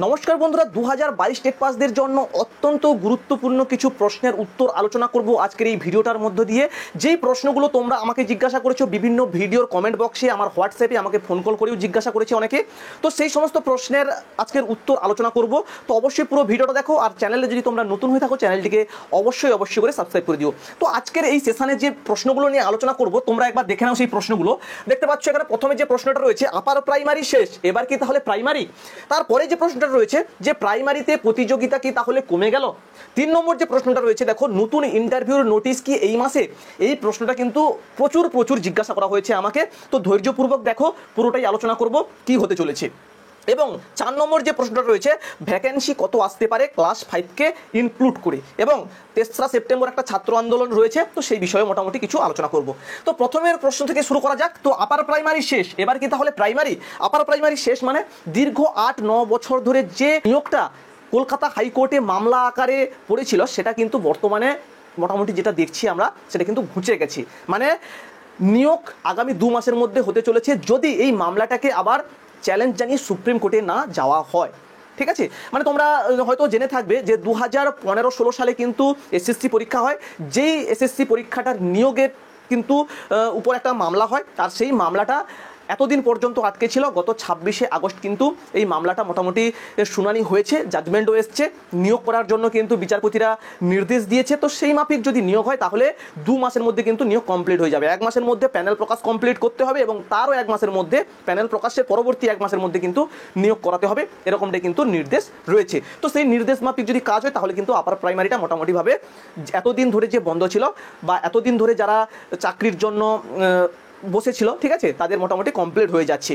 নমস্কার বন্ধুরা, 2022 টেট পাসদের জন্য অত্যন্ত গুরুত্বপূর্ণ কিছু প্রশ্নের উত্তর আলোচনা করব আজকের এই ভিডিওটার মধ্য দিয়ে। যেই প্রশ্নগুলো তোমরা আমাকে জিজ্ঞাসা করেছো বিভিন্ন ভিডিওর কমেন্ট বক্সে, আমার হোয়াটসঅ্যাপে আমাকে ফোন কল করেও জিজ্ঞাসা করেছে অনেকে, তো সেই সমস্ত প্রশ্নের আজকের উত্তর আলোচনা করব। তো অবশ্যই পুরো ভিডিওটা দেখো, আর চ্যানেলে যদি তোমরা নতুন হয়ে থাকো চ্যানেলটিকে অবশ্যই করে সাবস্ক্রাইব করে দিও। তো আজকের এই সেশনে যে প্রশ্নগুলো নিয়ে আলোচনা করব তোমরা একবার দেখে নাও সেই প্রশ্নগুলো। দেখতে পাচ্ছ এখানে প্রথমে যে প্রশ্নটা রয়েছে, আপার প্রাইমারি শেষ, এবার কি তাহলে প্রাইমারি? তারপরে যে প্রশ্নটা রয়েছে যে প্রাইমারিতে প্রতিযোগিতা কি তাহলে কমে গেল? 3 নম্বর যে প্রশ্নটা রয়েছে, দেখো নতুন ইন্টারভিউর নোটিশ কি এই মাসে? এই প্রশ্নটা কিন্তু প্রচুর জিজ্ঞাসা করা হয়েছে আমাকে, তো ধৈর্যপূর্বক দেখো, পুরোটাই আলোচনা করব কি হতে চলেছে। এবং 4 নম্বর যে প্রশ্নটা রয়েছে, ভ্যাকেন্সি কত আসতে পারে ক্লাস 5কে ইনক্লুড করে, এবং 3রা সেপ্টেম্বর একটা ছাত্র আন্দোলন রয়েছে, তো সেই বিষয়ে মোটামুটি কিছু আলোচনা করব। তো প্রথমের প্রশ্ন থেকে শুরু করা যাক। তো আপার প্রাইমারি শেষ, এবার কি তাহলে প্রাইমারি? আপার প্রাইমারি শেষ মানে দীর্ঘ 8-9 বছর ধরে যে নিয়োগটা কলকাতা হাইকোর্টে মামলা আকারে পড়েছিল, সেটা কিন্তু বর্তমানে মোটামুটি যেটা দেখছি আমরা, সেটা কিন্তু ঘুচে গেছে। মানে নিয়োগ আগামী 2 মাসের মধ্যে হতে চলেছে, যদি এই মামলাটাকে আবার চ্যালেঞ্জ জানিয়ে সুপ্রিম কোর্টে না যাওয়া হয়। ঠিক আছে, মানে তোমরা হয়তো জেনে থাকবে যে 2015-16 সালে কিন্তু এসএসসি পরীক্ষা হয়, যেই এসএসসি পরীক্ষাটার নিয়োগের কিন্তু উপর একটা মামলা হয়, আর সেই মামলাটা এতদিন পর্যন্ত আটকে ছিল। গত 26শে আগস্ট কিন্তু এই মামলাটা মোটামুটি শুনানি হয়েছে, জাজমেন্টও এসছে, নিয়োগ করার জন্য কিন্তু বিচারপতিরা নির্দেশ দিয়েছে। তো সেই মাফিক যদি নিয়োগ হয় তাহলে 2 মাসের মধ্যে কিন্তু নিয়োগ কমপ্লিট হয়ে যাবে। 1 মাসের মধ্যে প্যানেল প্রকাশ কমপ্লিট করতে হবে, এবং তারও 1 মাসের মধ্যে প্যানেল প্রকাশের পরবর্তী 1 মাসের মধ্যে কিন্তু নিয়োগ করাতে হবে, এরকমটাই কিন্তু নির্দেশ রয়েছে। তো সেই নির্দেশ মাফিক যদি কাজ হয় তাহলে কিন্তু আপার প্রাইমারিটা মোটামুটিভাবে এতদিন ধরে যে বন্ধ ছিল, বা এতদিন ধরে যারা চাকরির জন্য বসেছিল, ঠিক আছে, তাদের মোটামুটি কমপ্লিট হয়ে যাচ্ছে।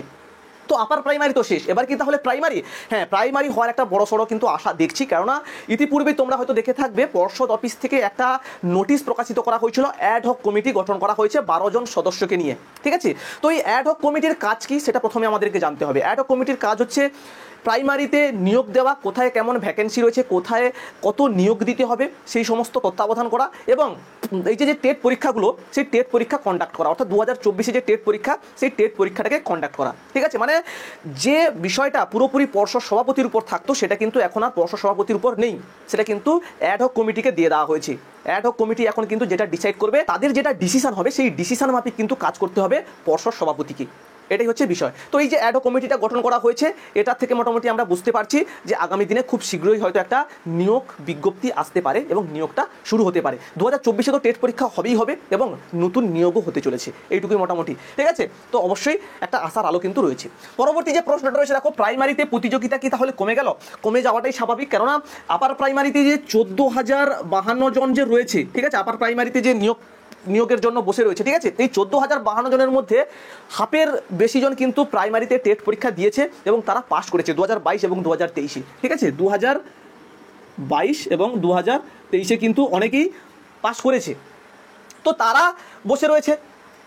তো আপার প্রাইমারি তো শেষ, এবার কি তাহলে প্রাইমারি? হ্যাঁ, প্রাইমারি হওয়ার একটা বড়সড় কিন্তু আশা দেখছি, কেননা ইতিপূর্বে তোমরা হয়তো দেখে থাকবে পর্ষদ অফিস থেকে একটা নোটিশ প্রকাশিত করা হয়েছিল, অ্যাডহক কমিটি গঠন করা হয়েছে 12 জন সদস্যকে নিয়ে। ঠিক আছে, তো এই অ্যাডহক কমিটির কাজ কি সেটা প্রথমে আমাদেরকে জানতে হবে। অ্যাডহক কমিটির কাজ হচ্ছে প্রাইমারিতে নিয়োগ দেওয়া, কোথায় কেমন ভ্যাকেন্সি রয়েছে, কোথায় কত নিয়োগ দিতে হবে, সেই সমস্ত তত্ত্বাবধান করা, এবং এই যে টেট পরীক্ষাগুলো, সেই টেট পরীক্ষা কন্ডাক্ট করা, অর্থাৎ 2024-এ যে টেট পরীক্ষা, সেই টেট পরীক্ষাটাকে কন্ডাক্ট করা। ঠিক আছে, মানে যে বিষয়টা পুরোপুরি পর্ষদ সভাপতির উপর থাকতো, সেটা কিন্তু এখন আর পর্ষদ সভাপতির উপর নেই, সেটা কিন্তু অ্যাডহক কমিটিকে দিয়ে দেওয়া হয়েছে। অ্যাডহক কমিটি এখন কিন্তু যেটা ডিসাইড করবে, তাদের যেটা ডিসিশন হবে, সেই ডিসিশন মাফিক কিন্তু কাজ করতে হবে পর্ষদ সভাপতিকে, এটাই হচ্ছে বিষয়। তো এই যে অ্যাডহক কমিটিটা গঠন করা হয়েছে, এটা থেকে মোটামুটি আমরা বুঝতে পারছি যে আগামী দিনে খুব শীঘ্রই হয়তো একটা নিয়োগ বিজ্ঞপ্তি আসতে পারে, এবং নিয়োগটা শুরু হতে পারে। 2024-এ তো টেট পরীক্ষা হবেই হবে, এবং নতুন নিয়োগও হতে চলেছে, এইটুকুই মোটামুটি। ঠিক আছে, তো অবশ্যই একটা আশার আলো কিন্তু রয়েছে। পরবর্তী যে প্রশ্নটা রয়েছে, দেখো প্রাইমারিতে প্রতিযোগিতা কি তাহলে কমে গেল? কমে যাওয়াটাই স্বাভাবিক, কেননা আপার প্রাইমারিতে যে 14,052 জন যে রয়েছে, ঠিক আছে, আপার প্রাইমারিতে যে নিয়োগের জন্য বসে রয়েছে, ঠিক আছে, এই 14,052 জনের মধ্যে হাফের বেশি জন কিন্তু প্রাইমারিতে টেট পরীক্ষা দিয়েছে, এবং তারা পাস করেছে 2022 এবং 2023-এ। ঠিক আছে, 2022 এবং 2023-এ কিন্তু অনেকেই পাস করেছে। তো তারা বসে রয়েছে,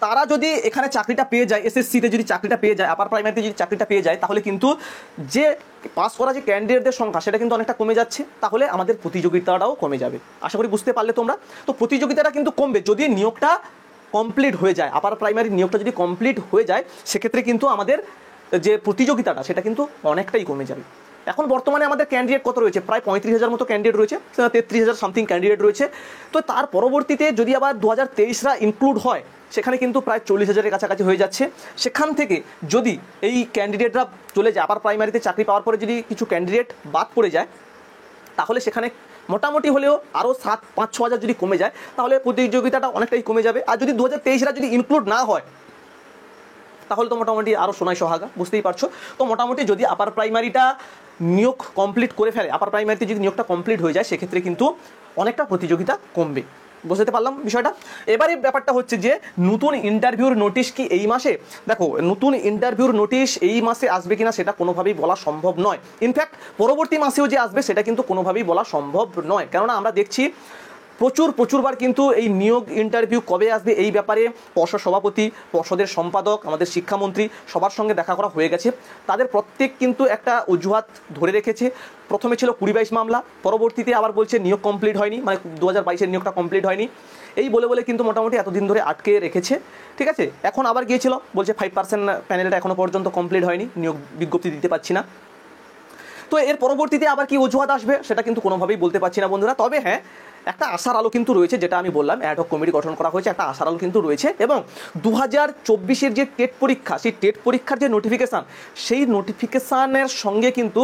তারা যদি এখানে চাকরিটা পেয়ে যায়, এসএসসিতে যদি চাকরিটা পেয়ে যায়, আপার প্রাইমারিতে যদি চাকরিটা পেয়ে যায়, তাহলে কিন্তু যে পাস করা যে ক্যান্ডিডেটদের সংখ্যা, সেটা কিন্তু অনেকটা কমে যাচ্ছে, তাহলে আমাদের প্রতিযোগিতাটাও কমে যাবে। আশা করি বুঝতে পারলে তোমরা। তো প্রতিযোগিতাটা কিন্তু কমবে যদি নিয়োগটা কমপ্লিট হয়ে যায়, আপার প্রাইমারি নিয়োগটা যদি কমপ্লিট হয়ে যায়, সেক্ষেত্রে কিন্তু আমাদের যে প্রতিযোগিতাটা, সেটা কিন্তু অনেকটাই কমে যাবে। এখন বর্তমানে আমাদের ক্যান্ডিডেট কত রয়েছে? প্রায় 35,000 মতো ক্যান্ডিডেট রয়েছে, 33,000 সামথিং ক্যান্ডিডেট রয়েছে। তো তার পরবর্তীতে যদি আবার 2023রা ইনক্লুড হয়, সেখানে কিন্তু প্রায় 40,000-এর কাছাকাছি হয়ে যাচ্ছে। সেখান থেকে যদি এই ক্যান্ডিডেটরা চলে যায়, আপার প্রাইমারিতে চাকরি পাওয়ার পরে যদি কিছু ক্যান্ডিডেট বাদ পড়ে যায়, তাহলে সেখানে মোটামুটি হলেও আরও 7-5-6 হাজার যদি কমে যায়, তাহলে প্রতিযোগিতাটা অনেকটাই কমে যাবে। আর যদি 2023রা যদি ইনক্লুড না হয়, তাহলে তো মোটামুটি আরও সোনাই সোহাগা, বুঝতেই পারছো। তো মোটামুটি যদি আপার প্রাইমারিটা নিয়োগ কমপ্লিট করে ফেলে, আপার প্রাইমারিতে যদি নিয়োগটা কমপ্লিট হয়ে যায়, সেক্ষেত্রে কিন্তু অনেকটা প্রতিযোগিতা কমবে। বুঝতে পারলাম বিষয়টা। এবারে ব্যাপারটা হচ্ছে যে নতুন ইন্টারভিউর নোটিশ কি এই মাসে? দেখো, নতুন ইন্টারভিউর নোটিশ এই মাসে আসবে কিনা সেটা কোনোভাবেই বলা সম্ভব নয়। ইনফ্যাক্ট পরবর্তী মাসেও যে আসবে সেটা কিন্তু কোনোভাবেই বলা সম্ভব নয়, কেননা আমরা দেখছি প্রচুরবার কিন্তু এই নিয়োগ ইন্টারভিউ কবে আসবে এই ব্যাপারে পর্ষদ সভাপতি, পর্ষদের সম্পাদক, আমাদের শিক্ষামন্ত্রী সবার সঙ্গে দেখা করা হয়ে গেছে। তাদের প্রত্যেক কিন্তু একটা অজুহাত ধরে রেখেছে। প্রথমে ছিল 20-22 মামলা, পরবর্তীতে আবার বলছে নিয়োগ কমপ্লিট হয়নি, মানে 2022-এর নিয়োগটা কমপ্লিট হয়নি, এই বলে কিন্তু মোটামুটি এতদিন ধরে আটকে রেখেছে। ঠিক আছে, এখন আবার গিয়েছিল, বলছে 5% প্যানেলটা এখনো পর্যন্ত কমপ্লিট হয়নি, নিয়োগ বিজ্ঞপ্তি দিতে পারছি না। তো এর পরবর্তীতে আবার কি অজুহাত আসবে সেটা কিন্তু কোনোভাবেই বলতে পারছি না বন্ধুরা। তবে হ্যাঁ, একটা আশার আলো কিন্তু রয়েছে, যেটা আমি বললাম অ্যাডহক কমিটি গঠন করা হয়েছে, একটা আশার আলো কিন্তু রয়েছে। এবং 2024-এর যে টেট পরীক্ষা, সেই টেট পরীক্ষার যে নোটিফিকেশান, সেই নোটিফিকেশানের সঙ্গে কিন্তু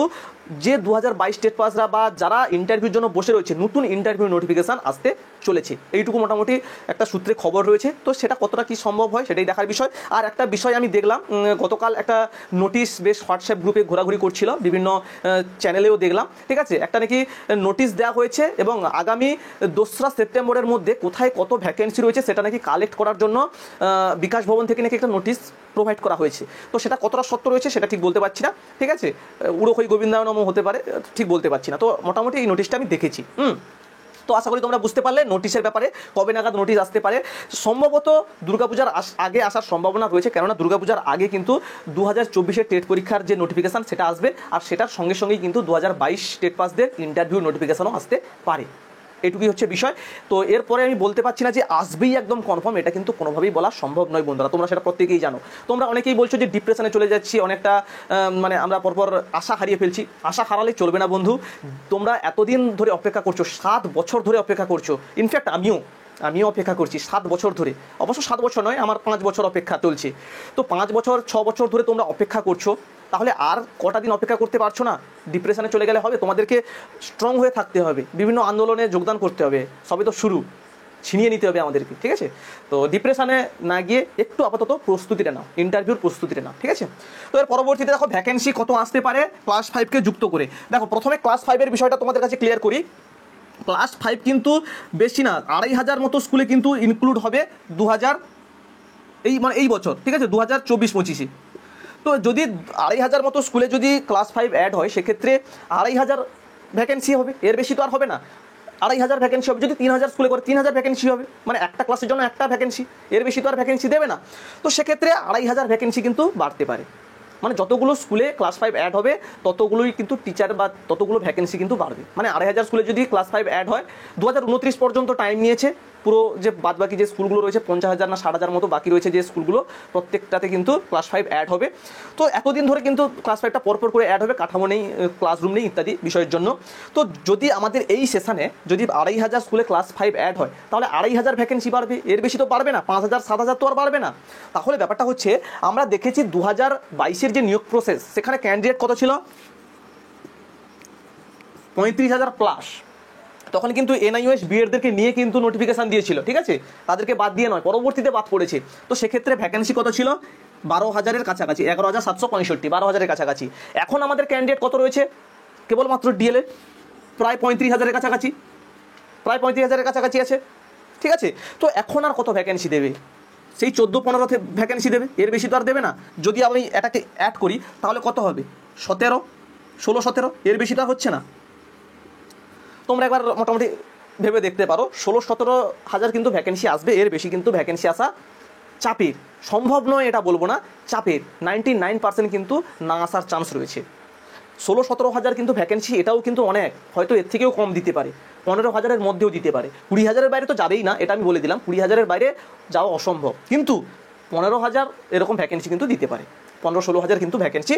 যে 2022 টেট পাসরা বা যারা ইন্টারভিউর জন্য বসে রয়েছে, নতুন ইন্টারভিউ নোটিফিকেশান আসতে চলেছে, এইটুকু মোটামুটি একটা সূত্রে খবর রয়েছে। তো সেটা কতটা কি সম্ভব হয় সেটাই দেখার বিষয়। আর একটা বিষয় আমি দেখলাম, গতকাল একটা নোটিশ বেশ হোয়াটসঅ্যাপ গ্রুপে ঘোরাঘুরি করছিল, বিভিন্ন চ্যানেলেও দেখলাম, ঠিক আছে, একটা নাকি নোটিশ দেওয়া হয়েছে এবং আগামী 2রা সেপ্টেম্বরের মধ্যে কোথায় কত ভ্যাকেন্সি রয়েছে সেটা নাকি কালেক্ট করার জন্য বিকাশ ভবন থেকে নাকি একটা নোটিশ প্রোভাইড করা হয়েছে। তো সেটা কতটা সত্য রয়েছে সেটা ঠিক বলতে পারছি না, ঠিক আছে, উড়োখই গোবিন্দায়নম হতে পারে, ঠিক বলতে পারছি না। তো মোটামুটি এই নোটিশটা আমি দেখেছি। তো আশা করি তোমরা বুঝতে পারলে নোটিশের ব্যাপারে, কবে নাগাদ নোটিশ আসতে পারে। সম্ভবত দুর্গাপূজার আগে আসার সম্ভাবনা রয়েছে, কেননা দুর্গাপূজার আগে কিন্তু 2024-এর টেট পরীক্ষার যে নোটিফিকেশান সেটা আসবে, আর সেটার সঙ্গে সঙ্গেই কিন্তু 2022 টেট পাসদের ইন্টারভিউ নোটিফিকেশানও আসতে পারে। এটুকুই হচ্ছে বিষয়। তো এরপরে আমি বলতে পারছি না যে আসবেই একদম কনফার্ম, এটা কিন্তু কোনোভাবেই বলা সম্ভব নয় বন্ধুরা, তোমরা সেটা প্রত্যেকেই জানো। তোমরা অনেকেই বলছো যে ডিপ্রেশনে চলে যাচ্ছি, অনেকটা মানে আমরা পরপর আশা হারিয়ে ফেলছি। আশা হারালে চলবে না বন্ধু। তোমরা এতদিন ধরে অপেক্ষা করছো, 7 বছর ধরে অপেক্ষা করছো, ইনফ্যাক্ট আমিও অপেক্ষা করছি 7 বছর ধরে। অবশ্য 7 বছর নয়, আমার 5 বছর অপেক্ষা চলছে। তো 5 বছর 6 বছর ধরে তোমরা অপেক্ষা করছো, তাহলে আর কটা দিন অপেক্ষা করতে পারছো না? ডিপ্রেশনে চলে গেলে হবে? তোমাদেরকে স্ট্রং হয়ে থাকতে হবে, বিভিন্ন আন্দোলনে যোগদান করতে হবে, সবে তো শুরু, ছিনিয়ে নিতে হবে আমাদেরকে, ঠিক আছে? তো ডিপ্রেশনে না গিয়ে একটু আপাতত প্রস্তুতিটা নাও, ইন্টারভিউর প্রস্তুতিটা নাও, ঠিক আছে? তো এর পরবর্তীতে দেখো ভ্যাকেন্সি কত আসতে পারে ক্লাস 5কে যুক্ত করে। দেখো প্রথমে ক্লাস 5-এর বিষয়টা তোমাদের কাছে ক্লিয়ার করি। ক্লাস 5 কিন্তু বেশি না, 2500 মতো স্কুলে কিন্তু ইনক্লুড হবে 2000 এই বছর, ঠিক আছে, 2024-25-এ। তো যদি 2500 মতো স্কুলে যদি ক্লাস 5 অ্যাড হয়, সেক্ষেত্রে 2500 ভ্যাকেন্সি হবে, এর বেশি তো আর হবে না। 2500 ভ্যাকেন্সি হবে, যদি 3000 স্কুলে করে 3000 ভ্যাকেন্সি হবে, মানে একটা ক্লাসের জন্য একটা ভ্যাকেন্সি, এর বেশি তো আর ভ্যাকেন্সি দেবে না। তো সেক্ষেত্রে 2500 ভ্যাকেন্সি কিন্তু বাড়তে পারে, মানে যতগুলো স্কুলে ক্লাস 5 অ্যাড হবে ততগুলোই কিন্তু টিচার বা ততগুলো ভ্যাকেন্সি কিন্তু বাড়বে। মানে 2500 স্কুলে যদি ক্লাস 5 অ্যাড হয়, 2029 পর্যন্ত টাইম নিয়েছে। পুরো যে বাদবাকি যে স্কুলগুলো রয়েছে 50,000 না 60,000 মতো বাকি রয়েছে যে স্কুলগুলো, প্রত্যেকটাতে কিন্তু ক্লাস 5 অ্যাড হবে। তো এতদিন ধরে কিন্তু ক্লাস 5টা পরপর করে অ্যাড হবে, কাঠামো নেই, ক্লাসরুম নেই ইত্যাদি বিষয়ের জন্য। তো যদি আমাদের এই সেশনে যদি 2500 স্কুলে ক্লাস 5 অ্যাড হয়, তাহলে 2500 ভ্যাকেন্সি বাড়বে, এর বেশি তো বাড়বে না, 5000 7000 তো আর বাড়বে না। তাহলে ব্যাপারটা হচ্ছে, আমরা দেখেছি 2022-এর যে নিয়োগ প্রসেস, সেখানে ক্যান্ডিডেট কত ছিল? 35,000 প্লাস। তখন কিন্তু এনআইওএস বিএডদেরকে নিয়ে কিন্তু নোটিফিকেশান দিয়েছিল, ঠিক আছে, তাদেরকে বাদ দিয়ে নয়, পরবর্তীতে বাদ পড়েছে। তো সেক্ষেত্রে ভ্যাকেন্সি কত ছিল? 12,000-এর কাছাকাছি, 11,765, 12,000-এর কাছাকাছি। এখন আমাদের ক্যান্ডিডেট কত রয়েছে? কেবলমাত্র ডিএলএ প্রায় 35,000-এর কাছাকাছি, প্রায় 35,000-এর কাছাকাছি আছে, ঠিক আছে। তো এখন আর কত ভ্যাকেন্সি দেবে? সেই 14-15 ভ্যাকেন্সি দেবে, এর বেশি তো আর দেবে না। যদি আমি এটাকে অ্যাড করি তাহলে কত হবে? 17, 16-17, এর বেশি তো আর হচ্ছে না। তোমরা একবার মোটামুটি ভেবে দেখতে পারো, 16-17 হাজার কিন্তু ভ্যাকেন্সি আসবে, এর বেশি কিন্তু ভ্যাকেন্সি আসা চাপের। সম্ভব নয় এটা বলবো না, চাপের 99% কিন্তু না আসার চান্স রয়েছে। 16-17 হাজার কিন্তু ভ্যাকেন্সি, এটাও কিন্তু অনেক, হয়তো এর থেকেও কম দিতে পারে, 15,000-এর মধ্যেও দিতে পারে। 20,000-এর বাইরে তো যাবেই না, এটা আমি বলে দিলাম, 20,000-এর বাইরে যাওয়া অসম্ভব। কিন্তু 15,000 এরকম ভ্যাকেন্সি কিন্তু দিতে পারে, 15-16 হাজার কিন্তু ভ্যাকেন্সি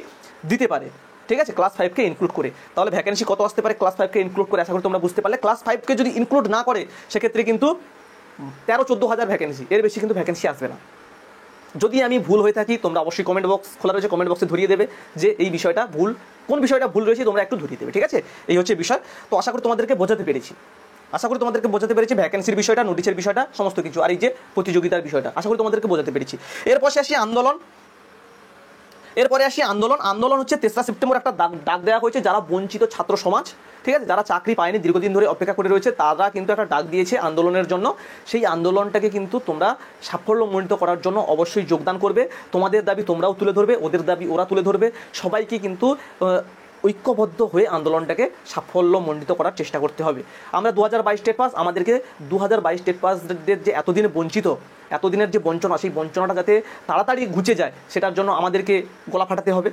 দিতে পারে, ঠিক আছে, ক্লাস 5কে ইনক্লুড করে। তাহলে ভ্যাকেন্সি কত আসতে পারে ক্লাস 5কে ইনক্লুড করে? আশা করি তোমরা বুঝতে পারলে। ক্লাস 5কে যদি ইনক্লুড না করে, সেক্ষেত্রে কিন্তু 13-14 হাজার ভ্যাকেন্সি, এর বেশি কিন্তু ভ্যাকেন্সি আসবে না। যদি আমি ভুল হয়ে থাকি, তোমরা অবশ্যই কমেন্ট বক্স খোলা রয়েছে, কমেন্ট বক্সে ধরিয়ে দেবে যে এই বিষয়টা ভুল, কোন বিষয়টা ভুল রয়েছে তোমরা একটু ধরিয়ে দেবে, ঠিক আছে? এই হচ্ছে বিষয়। তো আশা করি তোমাদেরকে বোঝাতে পেরেছি, ভ্যাকেন্সির বিষয়টা, নোটিশের বিষয়টা, সমস্ত কিছু, আর এই যে প্রতিযোগিতার বিষয়টা, আশা করি তোমাদেরকে বোঝাতে পেরেছি। এরপরে আসি আন্দোলন। আন্দোলন হচ্ছে 3রা সেপ্টেম্বর একটা ডাক দেওয়া হয়েছে যারা বঞ্চিত ছাত্র সমাজ, ঠিক আছে, যারা চাকরি পায়নি, দীর্ঘদিন ধরে অপেক্ষা করে রয়েছে, তারা কিন্তু একটা ডাক দিয়েছে আন্দোলনের জন্য। সেই আন্দোলনটাকে কিন্তু তোমরা সাফল্যমণ্ডিত করার জন্য অবশ্যই যোগদান করবে। তোমাদের দাবি তোমরাও তুলে ধরবে, ওদের দাবি ওরা তুলে ধরবে, সবাইকে কিন্তু ঐক্যবদ্ধ হয়ে আন্দোলনটাকে সাফল্যমণ্ডিত করার চেষ্টা করতে হবে। আমরা 2022 টেট পাস, আমাদেরকে 2022 টেট পাসদের যে এতদিনে বঞ্চিত, এতদিনের যে বঞ্চনা, সেই বঞ্চনাটা যাতে তাড়াতাড়ি ঘুচে যায়, সেটার জন্য আমাদেরকে গলা ফাটাতে হবে।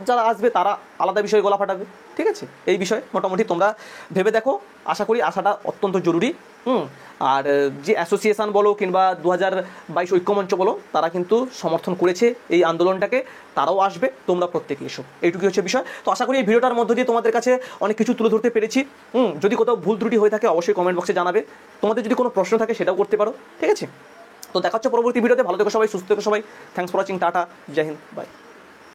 যারা আসবে তারা আলাদা বিষয়ে গলা ফাটাবে, ঠিক আছে? এই বিষয়ে মোটামুটি তোমরা ভেবে দেখো, আশা করি আসাটা অত্যন্ত জরুরি। আর যে অ্যাসোসিয়েশন বলো কিংবা 2022 ঐক্যমঞ্চ বলো, তারা কিন্তু সমর্থন করেছে এই আন্দোলনটাকে, তারাও আসবে, তোমরা প্রত্যেকে এসো, এইটুকুই হচ্ছে বিষয়। তো আশা করি এই ভিডিওটার মধ্য দিয়ে তোমাদের কাছে অনেক কিছু তুলে ধরতে পেরেছি। যদি কোথাও ভুল ত্রুটি হয়ে থাকে অবশ্যই কমেন্ট বক্সে জানাবে। তোমাদের যদি কোনো প্রশ্ন থাকে সেটাও করতে পারো, ঠিক আছে? তো দেখা হচ্ছে পরবর্তী ভিডিওতে। ভালো থেকো সবাই, সুস্থ থেকো সবাই। থ্যাংকস ফর ওয়াচিং, টাটা, জয় হিন্দ, বাই।